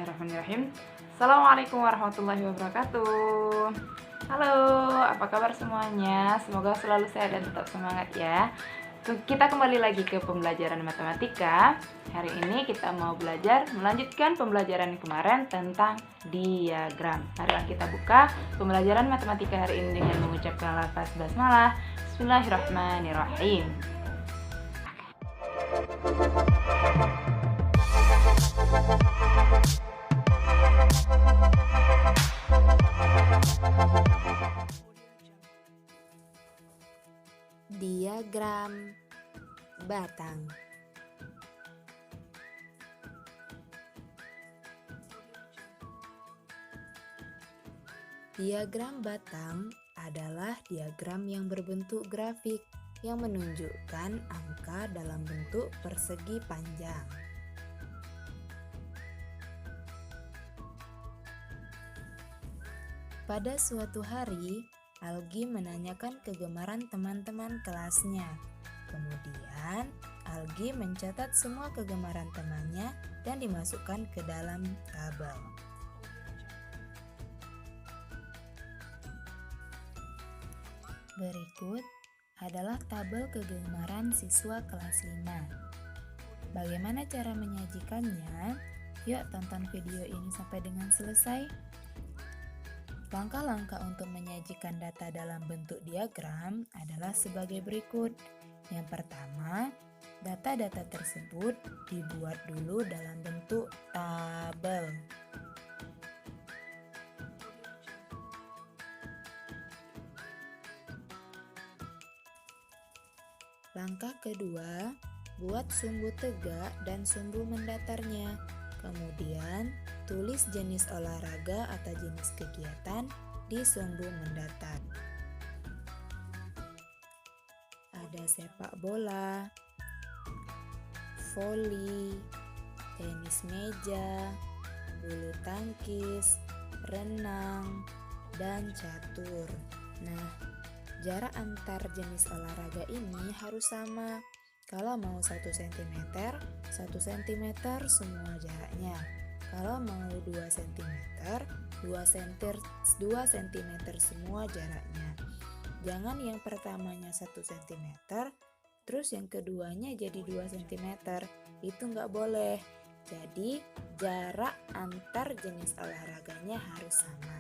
Bismillahirrahmanirrahim. Assalamualaikum warahmatullahi wabarakatuh. Halo, apa kabar semuanya? Semoga selalu sehat dan tetap semangat ya. Kita kembali lagi ke pembelajaran matematika. Hari ini kita mau melanjutkan pembelajaran kemarin tentang diagram. Mari kita buka pembelajaran matematika hari ini dengan mengucapkan lafaz basmalah. Bismillahirrahmanirrahim. Diagram batang. Diagram batang adalah diagram yang berbentuk grafik yang menunjukkan angka dalam bentuk persegi panjang. Pada suatu hari, Algi menanyakan kegemaran teman-teman kelasnya. Kemudian, Algi mencatat semua kegemaran temannya dan dimasukkan ke dalam tabel. Berikut adalah tabel kegemaran siswa kelas 5. Bagaimana cara menyajikannya? Yuk tonton video ini sampai dengan selesai. Langkah-langkah untuk menyajikan data dalam bentuk diagram adalah sebagai berikut. Yang pertama, data-data tersebut dibuat dulu dalam bentuk tabel. Langkah kedua, buat sumbu tegak dan sumbu mendatarnya. Kemudian, tulis jenis olahraga atau jenis kegiatan di sumbu mendatar. Ada sepak bola, voli, tenis meja, bulu tangkis, renang, dan catur. Nah, jarak antar jenis olahraga ini harus sama. Kalau mau 1 cm, 1 cm semua jaraknya. Kalau mau 2 cm, 2 cm semua jaraknya. Jangan yang pertamanya 1 cm, terus yang keduanya jadi 2 cm. Itu nggak boleh. Jadi jarak antar jenis olahraganya harus sama.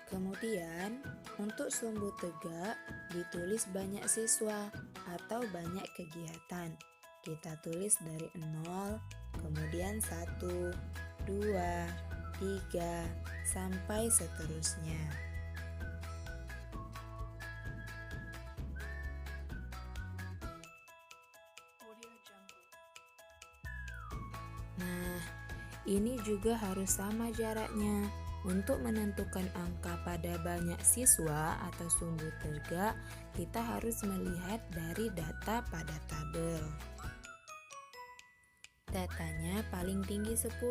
Kemudian, untuk sumbu tegak ditulis banyak siswa atau banyak kegiatan. Kita tulis dari 0, kemudian 1, 2, 3, sampai seterusnya. Nah, ini juga harus sama jaraknya. Untuk menentukan angka pada banyak siswa atau sumbu tegak, kita harus melihat dari data pada tabel. Datanya paling tinggi 10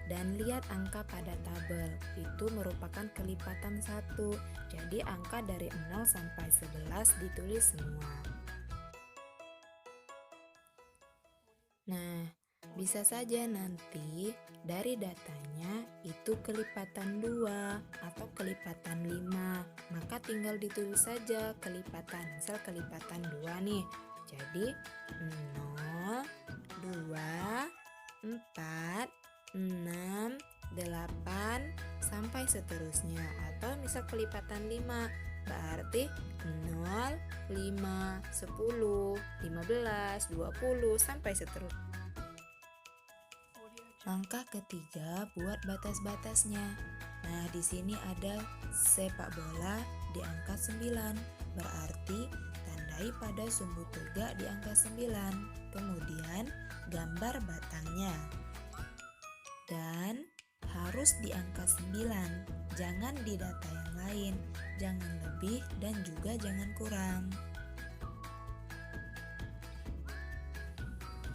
dan lihat angka pada tabel. Itu merupakan kelipatan 1. Jadi angka dari 0 sampai 11 ditulis semua. Nah, bisa saja nanti dari datanya itu kelipatan 2 atau kelipatan 5. Maka tinggal ditulis saja kelipatan. Misal kelipatan 2 nih. Jadi 0, 2, 4, 6, 8 sampai seterusnya. Atau misal kelipatan 5, berarti 0, 5, 10, 15, 20 sampai seterusnya. Langkah ketiga, buat batas-batasnya. Nah, di sini ada sepak bola di angka 9, berarti tandai pada sumbu tegak di angka 9. Kemudian, gambar batangnya. Dan harus di angka 9, jangan di data yang lain. Jangan lebih dan juga jangan kurang.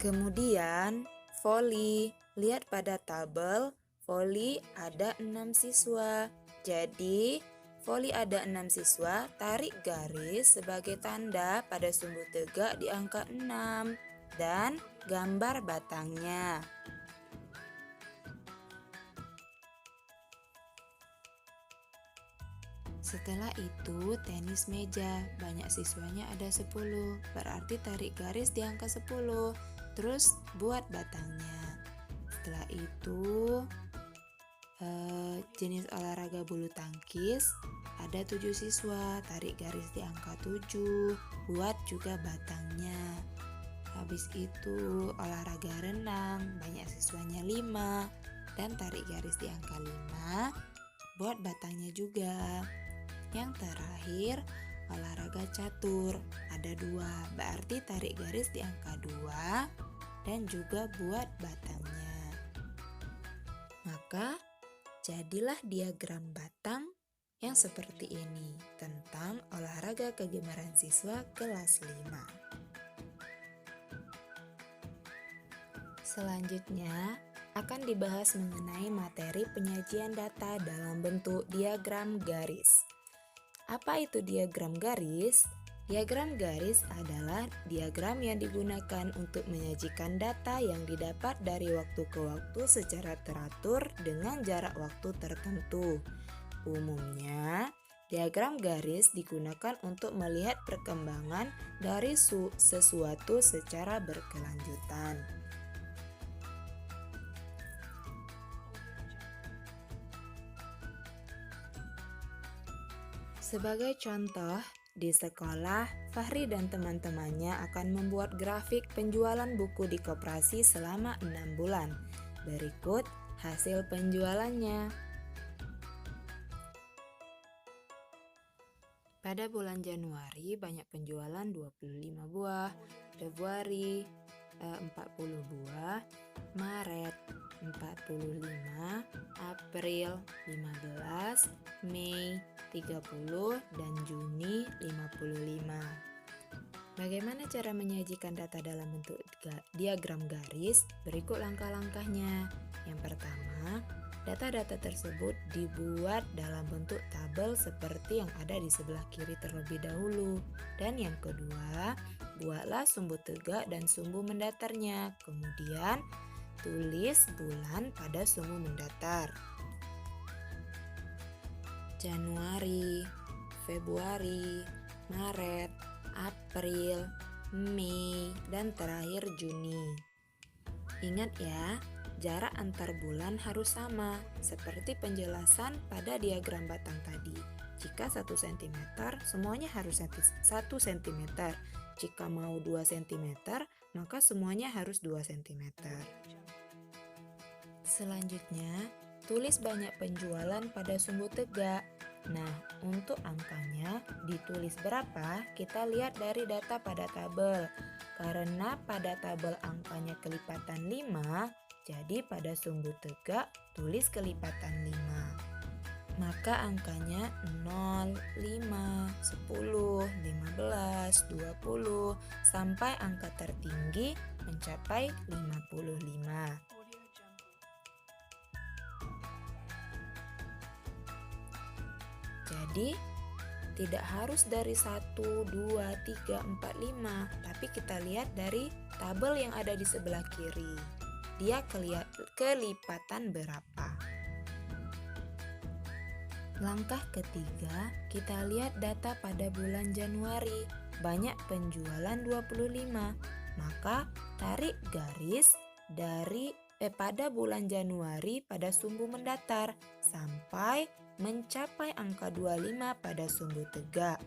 Kemudian, voli. Lihat pada tabel, voli ada 6 siswa. Jadi, voli ada 6 siswa, tarik garis sebagai tanda pada sumbu tegak di angka 6 dan gambar batangnya. Setelah itu tenis meja, banyak siswanya ada 10, berarti tarik garis di angka 10, terus buat batangnya. Setelah itu jenis olahraga bulu tangkis, ada 7 siswa, tarik garis di angka 7, buat juga batangnya. Habis itu olahraga renang, banyak siswanya 5, dan tarik garis di angka 5, buat batangnya juga. Yang terakhir, olahraga catur, ada 2, berarti tarik garis di angka 2, dan juga buat batangnya. Maka, jadilah diagram batang yang seperti ini tentang olahraga kegemaran siswa kelas 5. Selanjutnya akan dibahas mengenai materi penyajian data dalam bentuk diagram garis. Apa itu diagram garis? Diagram garis adalah diagram yang digunakan untuk menyajikan data yang didapat dari waktu ke waktu secara teratur dengan jarak waktu tertentu. Umumnya, diagram garis digunakan untuk melihat perkembangan dari sesuatu secara berkelanjutan. Sebagai contoh, di sekolah, Fahri dan teman-temannya akan membuat grafik penjualan buku di koperasi selama 6 bulan. Berikut hasil penjualannya. Pada bulan Januari banyak penjualan 25 buah, Februari 40 buah, Maret 45, April 15, Mei 30, dan Juni 55. Bagaimana cara menyajikan data dalam bentuk diagram garis? Berikut langkah-langkahnya. Yang pertama, data-data tersebut dibuat dalam bentuk tabel seperti yang ada di sebelah kiri terlebih dahulu. Dan yang kedua, buatlah sumbu tegak dan sumbu mendatarnya. Kemudian, tulis bulan pada sumbu mendatar. Januari, Februari, Maret, April, Mei, dan terakhir Juni. Ingat ya, jarak antar bulan harus sama, seperti penjelasan pada diagram batang tadi. Jika 1 cm, semuanya harus 1 cm. Jika mau 2 cm, maka semuanya harus 2 cm. Selanjutnya, tulis banyak penjualan pada sumbu tegak. Nah, untuk angkanya ditulis berapa, kita lihat dari data pada tabel. Karena pada tabel angkanya kelipatan 5, jadi pada sumbu tegak tulis kelipatan 5. Maka angkanya 0, 5, 10, 15, 20, sampai angka tertinggi mencapai 55. Jadi, tidak harus dari 1, 2, 3, 4, 5, tapi kita lihat dari tabel yang ada di sebelah kiri. Dia kelipatan berapa? Langkah ketiga, kita lihat data pada bulan Januari. Banyak penjualan 25. Maka tarik garis dari pada bulan Januari pada sumbu mendatar sampai mencapai angka 25 pada sumbu tegak.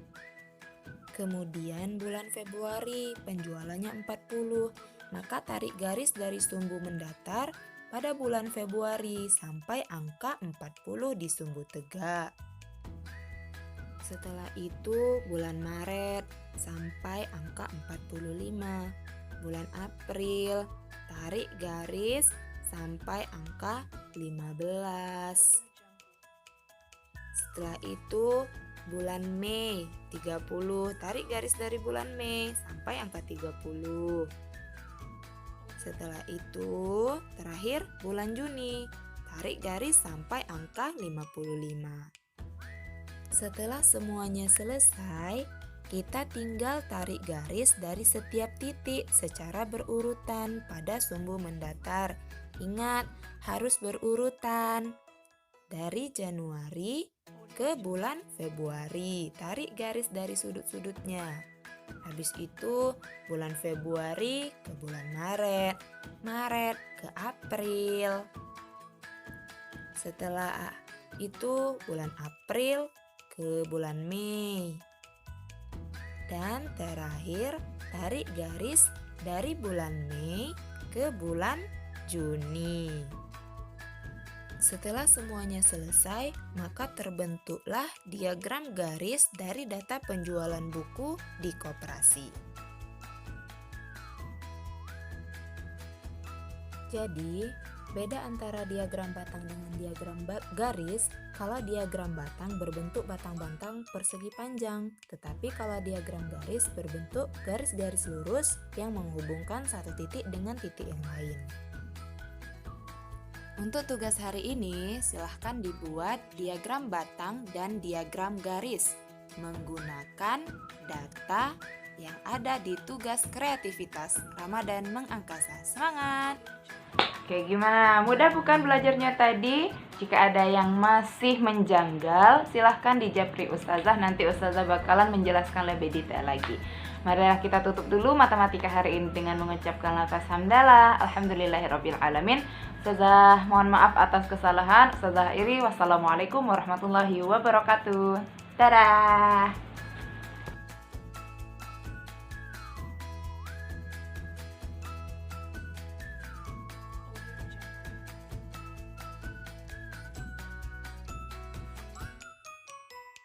Kemudian bulan Februari penjualannya 40, maka tarik garis dari sumbu mendatar pada bulan Februari sampai angka 40 di sumbu tegak. Setelah itu bulan Maret sampai angka 45. Bulan April tarik garis sampai angka 15. Setelah itu bulan Mei 30, tarik garis dari bulan Mei sampai angka 30. Setelah itu terakhir bulan Juni, tarik garis sampai angka 55. Setelah semuanya selesai, kita tinggal tarik garis dari setiap titik secara berurutan pada sumbu mendatar. Ingat, harus berurutan. dari Januari ke bulan Februari. Tarik garis dari sudut-sudutnya. Habis itu bulan Februari ke bulan Maret, Maret ke April. Setelah itu bulan April ke bulan Mei. Dan terakhir tarik garis dari bulan Mei ke bulan Juni. Setelah semuanya selesai, maka terbentuklah diagram garis dari data penjualan buku di koperasi. Jadi, beda antara diagram batang dengan diagram garis, kalau diagram batang berbentuk batang-batang persegi panjang, tetapi kalau diagram garis berbentuk garis-garis lurus yang menghubungkan satu titik dengan titik yang lain. Untuk tugas hari ini, silahkan dibuat diagram batang dan diagram garis menggunakan data yang ada di tugas kreativitas Ramadan Mengangkasa. Semangat! Oke, gimana? Mudah bukan belajarnya tadi? Jika ada yang masih menjanggal, silahkan dijapri Ustazah. Nanti Ustazah bakalan menjelaskan lebih detail lagi. Marilah kita tutup dulu matematika hari ini dengan mengucapkan lafaz hamdalah. Alhamdulillahirrabbilalamin. Ustazah mohon maaf atas kesalahan. Ustazah Iri, wassalamualaikum warahmatullahi wabarakatuh. Dadah.